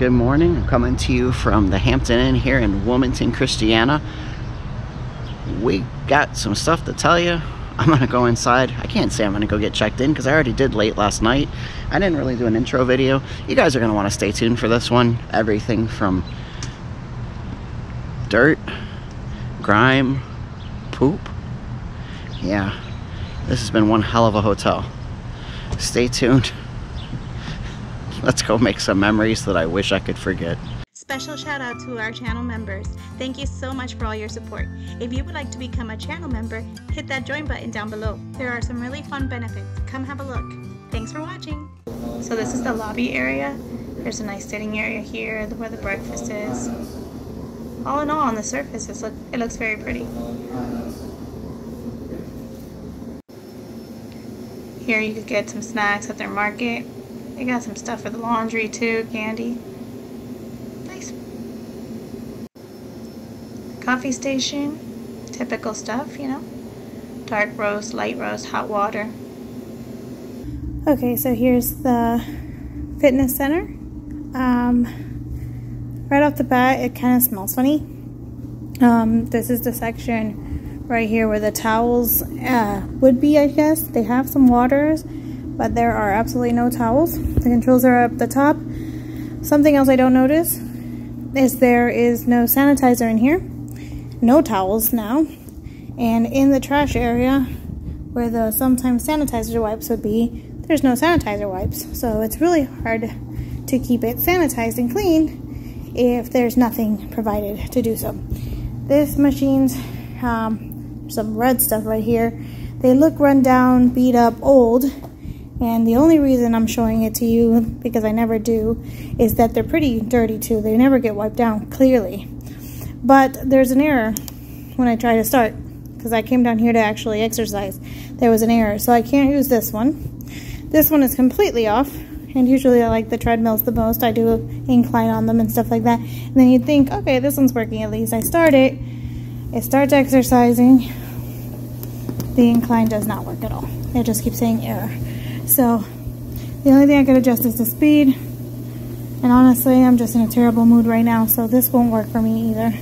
good morning. I'm coming to you from the Hampton Inn here in Wilmington, Christiana. We got some stuff to tell you. I'm gonna go inside. I can't say I'm gonna go get checked in because I already did late last night. I didn't really do an intro video. You guys are gonna want to stay tuned for this one. Everything from dirt, grime, poop. Yeah, this has been one hell of a hotel. Stay tuned. Let's go make some memories that I wish I could forget. Special shout out to our channel members. Thank you so much for all your support. If you would like to become a channel member, hit that join button down below. There are some really fun benefits. Come have a look. Thanks for watching. So this is the lobby area. There's a nice sitting area here where the breakfast is. All in all, on the surface, it looks very pretty. Here you could get some snacks at their market. They got some stuff for the laundry too, candy. Nice. Coffee station, typical stuff, you know. Dark roast, light roast, hot water. Okay, so here's the fitness center. Right off the bat, it kind of smells funny. This is the section right here where the towels would be, I guess. They have some waters, but there are absolutely no towels. The controls are up the top. Something else I don't notice is there is no sanitizer in here. No towels now. And in the trash area, where the sometimes sanitizer wipes would be, there's no sanitizer wipes. So it's really hard to keep it sanitized and clean if there's nothing provided to do so. This machine's some red stuff right here. They look run down, beat up, old. And the only reason I'm showing it to you, because I never do, is that they're pretty dirty too. They never get wiped down, clearly. But there's an error when I try to start, because I came down here to actually exercise. There was an error, so I can't use this one. This one is completely off, and usually I like the treadmills the most. I do incline on them and stuff like that. And then you'd think, okay, this one's working at least. I start it, it starts exercising. The incline does not work at all. It just keeps saying error. So the only thing I could adjust is the speed, and honestly I'm just in a terrible mood right now, so this won't work for me either.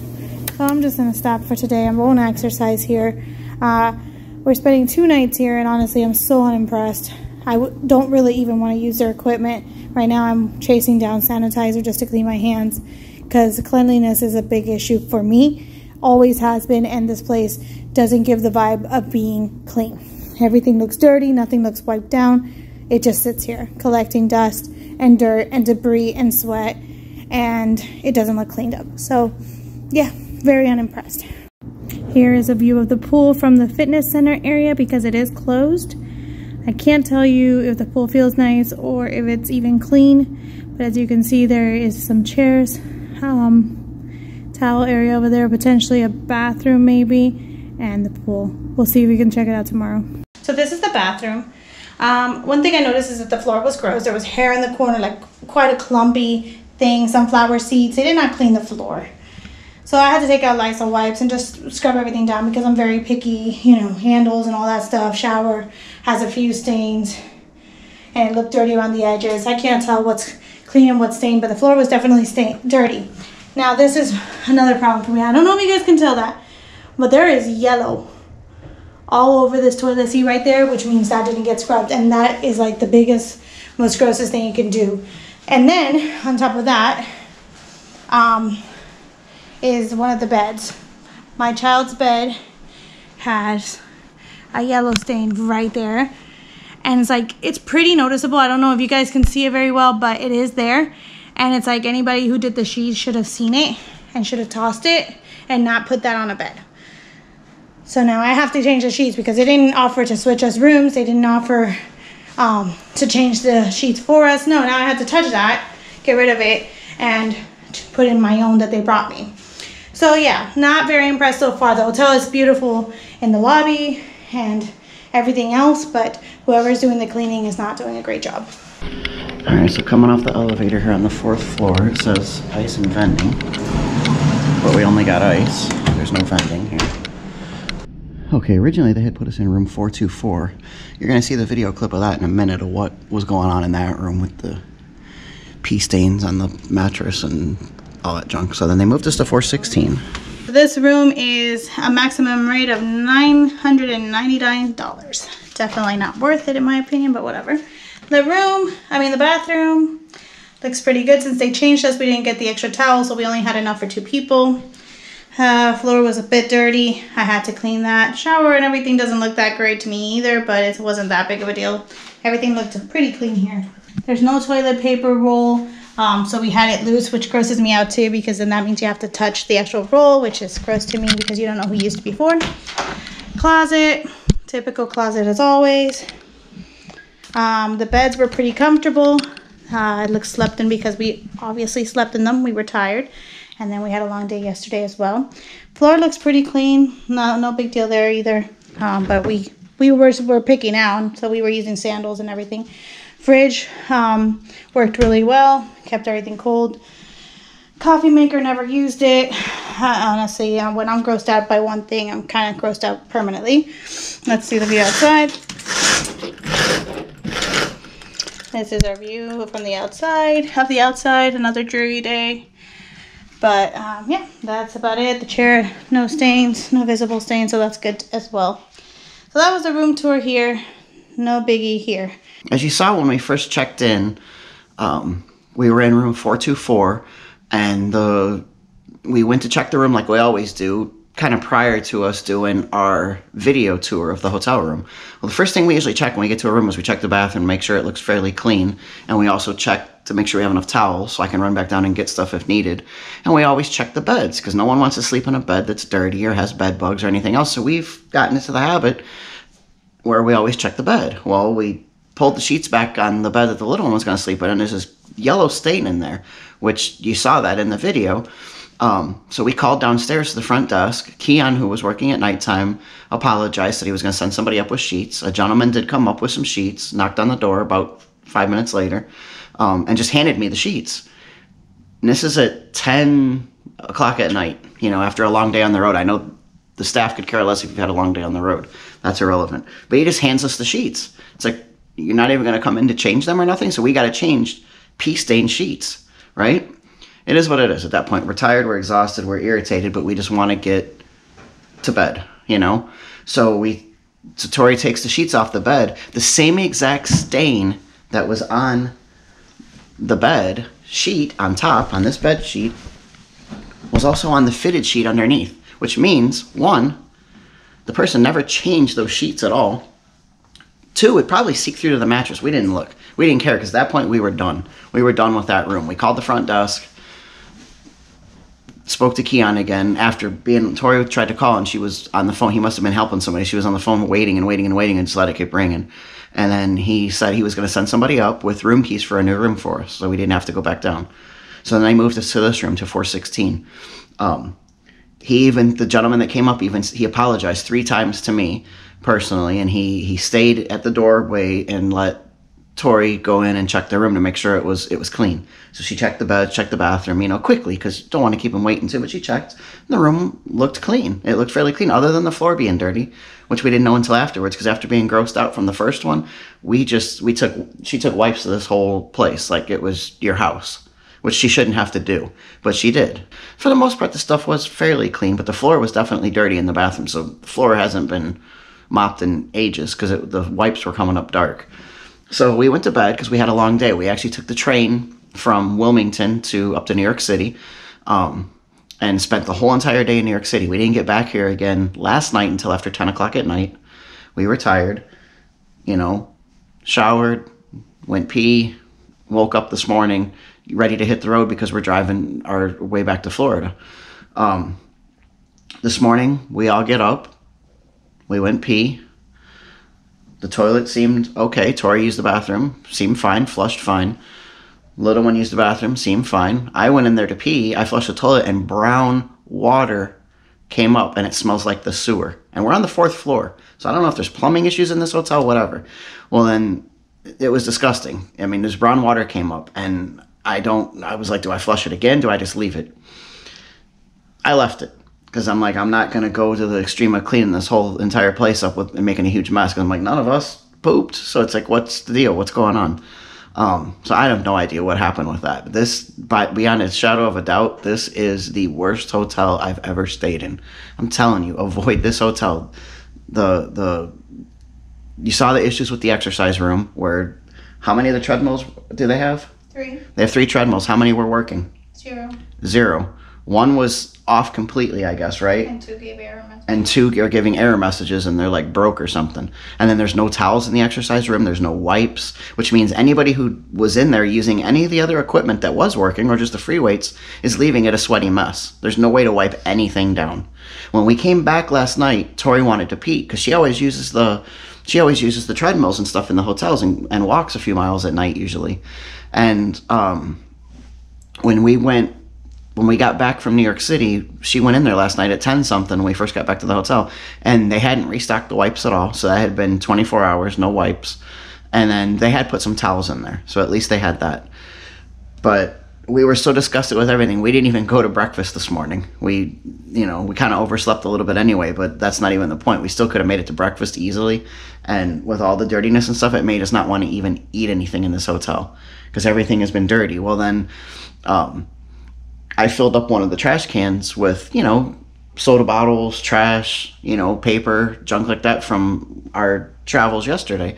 So I'm just gonna stop for today. I won't exercise here. We're spending 2 nights here, and honestly I'm so unimpressed. I don't really even want to use their equipment right now. I'm chasing down sanitizer just to clean my hands, because cleanliness is a big issue for me, always has been, and this place doesn't give the vibe of being clean. Everything looks dirty, nothing looks wiped down. It just sits here collecting dust and dirt and debris and sweat, and it doesn't look cleaned up. So yeah, very unimpressed. Here is a view of the pool from the fitness center area because it is closed. I can't tell you if the pool feels nice or if it's even clean, but as you can see, there is some chairs, towel area over there, potentially a bathroom maybe, and the pool. We'll see if we can check it out tomorrow. So this is the bathroom. One thing I noticed is that the floor was gross. There was hair in the corner, like quite a clumpy thing, sunflower seeds. They did not clean the floor. So I had to take out Lysol wipes and just scrub everything down because I'm very picky, you know, handles and all that stuff. Shower has a few stains and it looked dirty around the edges. I can't tell what's clean and what's stained, but the floor was definitely dirty. Now this is another problem for me. I don't know if you guys can tell that, but there is yellow all over this toilet seat right there, which means that didn't get scrubbed, and that is like the biggest, most grossest thing you can do. And then on top of that is one of the beds. My child's bed has a yellow stain right there, and it's like, it's pretty noticeable. I don't know if you guys can see it very well, but it is there, and it's like anybody who did the sheets should have seen it and should have tossed it and not put that on a bed. So now I have to change the sheets because they didn't offer to switch us rooms. They didn't offer to change the sheets for us. No, now I have to touch that, get rid of it, and put in my own that they brought me. So yeah, not very impressed so far. The hotel is beautiful in the lobby and everything else, but whoever's doing the cleaning is not doing a great job. All right, so coming off the elevator here on the 4th floor, it says ice and vending, but we only got ice. There's no vending here. Okay, originally they had put us in room 424. You're gonna see the video clip of that in a minute of what was going on in that room with the pee stains on the mattress and all that junk. So then they moved us to 416. This room is a maximum rate of $999. Definitely not worth it in my opinion, but whatever. The bathroom looks pretty good. Since they changed us, we didn't get the extra towels, so we only had enough for 2 people. Floor was a bit dirty. I had to clean that. Shower and everything doesn't look that great to me either, but it wasn't that big of a deal. Everything looked pretty clean here. There's no toilet paper roll, so we had it loose, which grosses me out too, because then that means you have to touch the actual roll, which is gross to me because you don't know who used it before. Closet, typical closet as always. The beds were pretty comfortable. It looks slept in because we obviously slept in them. We were tired. And then we had a long day yesterday as well. Floor looks pretty clean. No big deal there either. But we were picking out, so we were using sandals and everything. Fridge worked really well. Kept everything cold. Coffee maker, never used it. Honestly, when I'm grossed out by one thing, I'm kind of grossed out permanently. Let's see the view outside. This is our view from the outside. Another dreary day. But yeah, that's about it. The chair, no stains, no visible stains, so that's good as well. So that was the room tour here. No biggie here. As you saw when we first checked in, we were in room 424, and we went to check the room like we always do, kind of prior to us doing our video tour of the hotel room. Well, the first thing we usually check when we get to a room is we check the bathroom, make sure it looks fairly clean, and we also check to make sure we have enough towels so I can run back down and get stuff if needed. And we always check the beds because no one wants to sleep in a bed that's dirty or has bed bugs or anything else. So we've gotten into the habit where we always check the bed. Well, we pulled the sheets back on the bed that the little one was going to sleep in, and there's this yellow stain in there, which you saw that in the video. So we called downstairs to the front desk. Keon, who was working at nighttime, apologized, said he was going to send somebody up with sheets. A gentleman did come up with some sheets, knocked on the door about 5 minutes later, and just handed me the sheets. And this is at 10 o'clock at night, you know, after a long day on the road. I know the staff could care less if you've had a long day on the road. That's irrelevant. But he just hands us the sheets. It's like, you're not even going to come in to change them or nothing, so we got to change pee-stained sheets, right? It is what it is at that point. We're tired, we're exhausted, we're irritated, but we just want to get to bed, you know? So Tori takes the sheets off the bed. The same exact stain that was on the bed sheet on top, on this bed sheet, was also on the fitted sheet underneath, which means, 1, the person never changed those sheets at all. 2, it probably seeped through to the mattress. We didn't look. We didn't care because at that point we were done. We were done with that room. We called the front desk, spoke to Keon again after Tori tried to call and she was on the phone. He must have been helping somebody. She was on the phone waiting and just let it keep ringing. And then he said he was going to send somebody up with room keys for a new room for us, so we didn't have to go back down. So then they moved us to this room, to 416. The gentleman that came up, he apologized 3 times to me personally, and he stayed at the doorway and let Tori go in and check the room to make sure it was clean. So she checked the bed, checked the bathroom, you know, quickly, because you don't want to keep him waiting too, but she checked. And the room looked clean. It looked fairly clean, other than the floor being dirty, which we didn't know until afterwards, because after being grossed out from the first one, she took wipes to this whole place like it was your house, which she shouldn't have to do, but she did. For the most part, the stuff was fairly clean, but the floor was definitely dirty in the bathroom, so the floor hasn't been mopped in ages because the wipes were coming up dark. So we went to bed because we had a long day. We actually took the train from Wilmington up to New York City, and spent the whole entire day in New York City. We didn't get back here again last night until after 10 o'clock at night. We were tired, you know, showered, went pee, woke up this morning, ready to hit the road because we're driving our way back to Florida. This morning, we all get up. We went pee. The toilet seemed okay. Tori used the bathroom. Seemed fine. Flushed fine. Little one used the bathroom. Seemed fine. I went in there to pee. I flushed the toilet, and brown water came up, and it smells like the sewer. And we're on the 4th floor. So I don't know if there's plumbing issues in this hotel, whatever. Well, then it was disgusting. I mean, this brown water came up, and I was like, do I flush it again? Do I just leave it? I left it. Because I'm like, I'm not going to go to the extreme of cleaning this whole entire place up and making a huge mess. Because I'm like, none of us pooped. So it's like, what's the deal? What's going on? So I have no idea what happened with that. This, beyond a shadow of a doubt, this is the worst hotel I've ever stayed in. I'm telling you, avoid this hotel. You saw the issues with the exercise room, where how many of the treadmills do they have? 3. They have 3 treadmills. How many were working? 0. 0. 1 was off completely, I guess, right? And 2 gave error messages. And 2 are giving error messages, and they're like broke or something. And then there's no towels in the exercise room. There's no wipes, which means anybody who was in there using any of the other equipment that was working, or just the free weights, is leaving it a sweaty mess. There's no way to wipe anything down. When we came back last night, Tori wanted to pee because she always uses the treadmills and stuff in the hotels and walks a few miles at night usually. And when we got back from New York City, she went in there last night at 10 something when we first got back to the hotel, and they hadn't restocked the wipes at all. So that had been 24 hours, no wipes. And then they had put some towels in there. So at least they had that. But we were so disgusted with everything. We didn't even go to breakfast this morning. We kind of overslept a little bit anyway, but that's not even the point. We still could have made it to breakfast easily. And with all the dirtiness and stuff, it made us not want to even eat anything in this hotel because everything has been dirty. Well, then, I filled up one of the trash cans with, soda bottles, trash, paper, junk like that from our travels yesterday.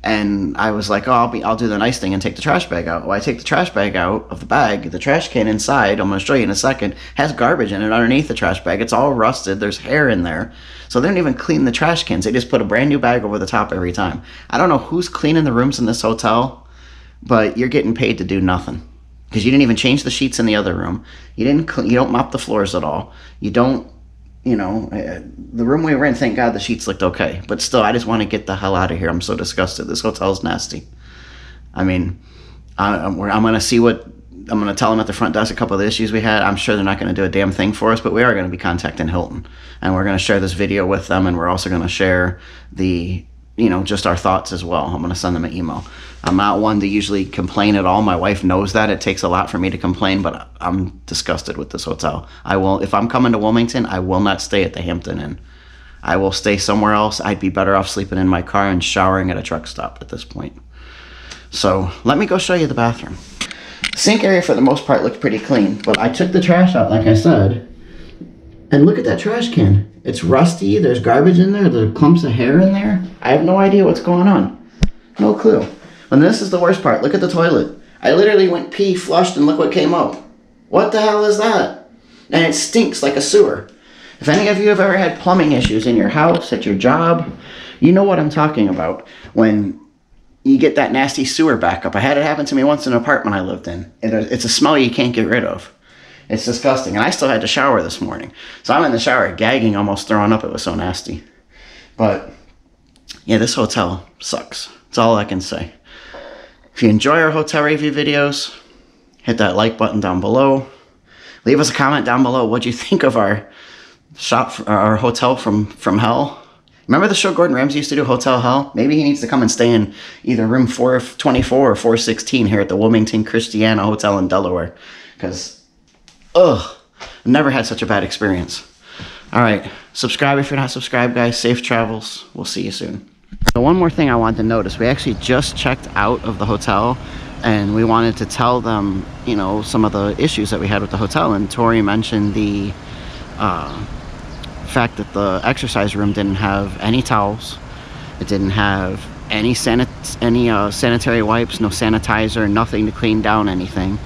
And I was like, oh, I'll do the nice thing and take the trash bag out. Well, I take the trash bag out of the bag. The trash can inside, I'm going to show you in a second, has garbage in it underneath the trash bag. It's all rusted. There's hair in there. So they don't even clean the trash cans. They just put a brand new bag over the top every time. I don't know who's cleaning the rooms in this hotel, but you're getting paid to do nothing. Because you didn't even change the sheets in the other room. You don't mop the floors at all. You don't, the room we were in, thank God the sheets looked okay. But still, I just want to get the hell out of here. I'm so disgusted. This hotel's nasty. I mean, I'm going to see I'm going to tell them at the front desk a couple of the issues we had. I'm sure they're not going to do a damn thing for us, but we are going to be contacting Hilton. And we're going to share this video with them, and we're also going to share just our thoughts as well. I'm going to send them an email. I'm not one to usually complain at all. My wife knows that. It takes a lot for me to complain, but I'm disgusted with this hotel. If I'm coming to Wilmington, I will not stay at the Hampton Inn. I will stay somewhere else. I'd be better off sleeping in my car and showering at a truck stop at this point. So let me go show you the bathroom. Sink area for the most part looked pretty clean, but I took the trash out, like I said, and look at that trash can. It's rusty. There's garbage in there. There's clumps of hair in there. I have no idea what's going on. No clue. And this is the worst part. Look at the toilet. I literally went pee, flushed, and look what came up. What the hell is that? And it stinks like a sewer. If any of you have ever had plumbing issues in your house, at your job, you know what I'm talking about. When you get that nasty sewer backup. I had it happen to me once in an apartment I lived in. It's a smell you can't get rid of. It's disgusting. And I still had to shower this morning. So I'm in the shower gagging, almost throwing up. It was so nasty. But yeah, this hotel sucks. That's all I can say. If you enjoy our hotel review videos, hit that like button down below. Leave us a comment down below. What'd you think of our our hotel from hell? Remember the show Gordon Ramsay used to do, Hotel Hell? Maybe he needs to come and stay in either room 424 or 416 here at the Wilmington Christiana Hotel in Delaware. Because, I've never had such a bad experience. All right, subscribe if you're not subscribed, guys. Safe travels. We'll see you soon. So one more thing I wanted to notice. We actually just checked out of the hotel, and we wanted to tell them, some of the issues that we had with the hotel. And Tori mentioned the fact that the exercise room didn't have any towels. It didn't have any sanitary wipes, no sanitizer, nothing to clean down anything.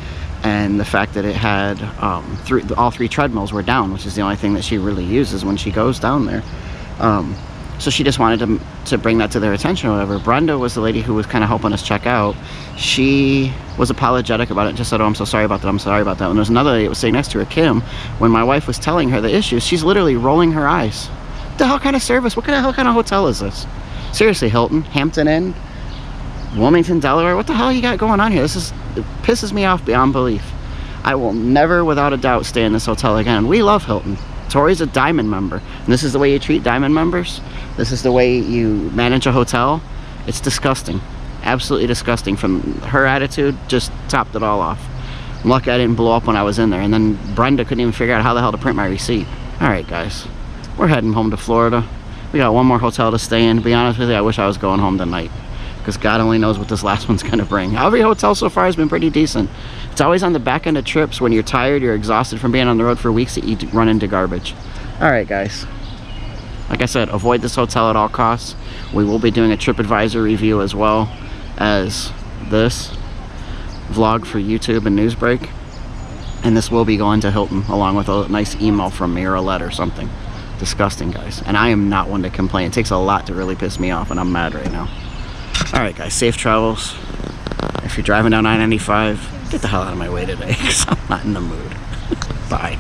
And the fact that it had all 3 treadmills were down, which is the only thing that she really uses when she goes down there. So she just wanted to bring that to their attention or whatever. Brenda was the lady who was kind of helping us check out. She was apologetic about it, just said, oh, I'm so sorry about that, I'm sorry about that. And there's another lady that was sitting next to her, Kim. When my wife was telling her the issues, she's literally rolling her eyes. What the hell kind of service? What kind of hell kind of hotel is this? Seriously, Hilton, Hampton Inn, Wilmington, Delaware, what the hell you got going on here? It pisses me off beyond belief. I will never, without a doubt, stay in this hotel again. We love Hilton. Tori's a Diamond member, and this is the way you treat Diamond members. This is the way you manage a hotel. It's disgusting. Absolutely disgusting. From her attitude, just topped it all off. I'm lucky I didn't blow up when I was in there, and then Brenda couldn't even figure out how the hell to print my receipt. All right, guys, we're heading home to Florida. We got one more hotel to stay in. To be honest with you, I wish I was going home tonight, because God only knows what this last one's going to bring. Every hotel so far has been pretty decent. It's always on the back end of trips when you're tired, you're exhausted from being on the road for weeks, that you run into garbage. Alright guys, like I said, avoid this hotel at all costs. We will be doing a TripAdvisor review as well as this vlog for YouTube and Newsbreak. And this will be going to Hilton along with a nice email from me or a letter or something. Disgusting, guys. And I am not one to complain. It takes a lot to really piss me off, and I'm mad right now. Alright guys, safe travels. If you're driving down I-95, get the hell out of my way today because I'm not in the mood. Bye.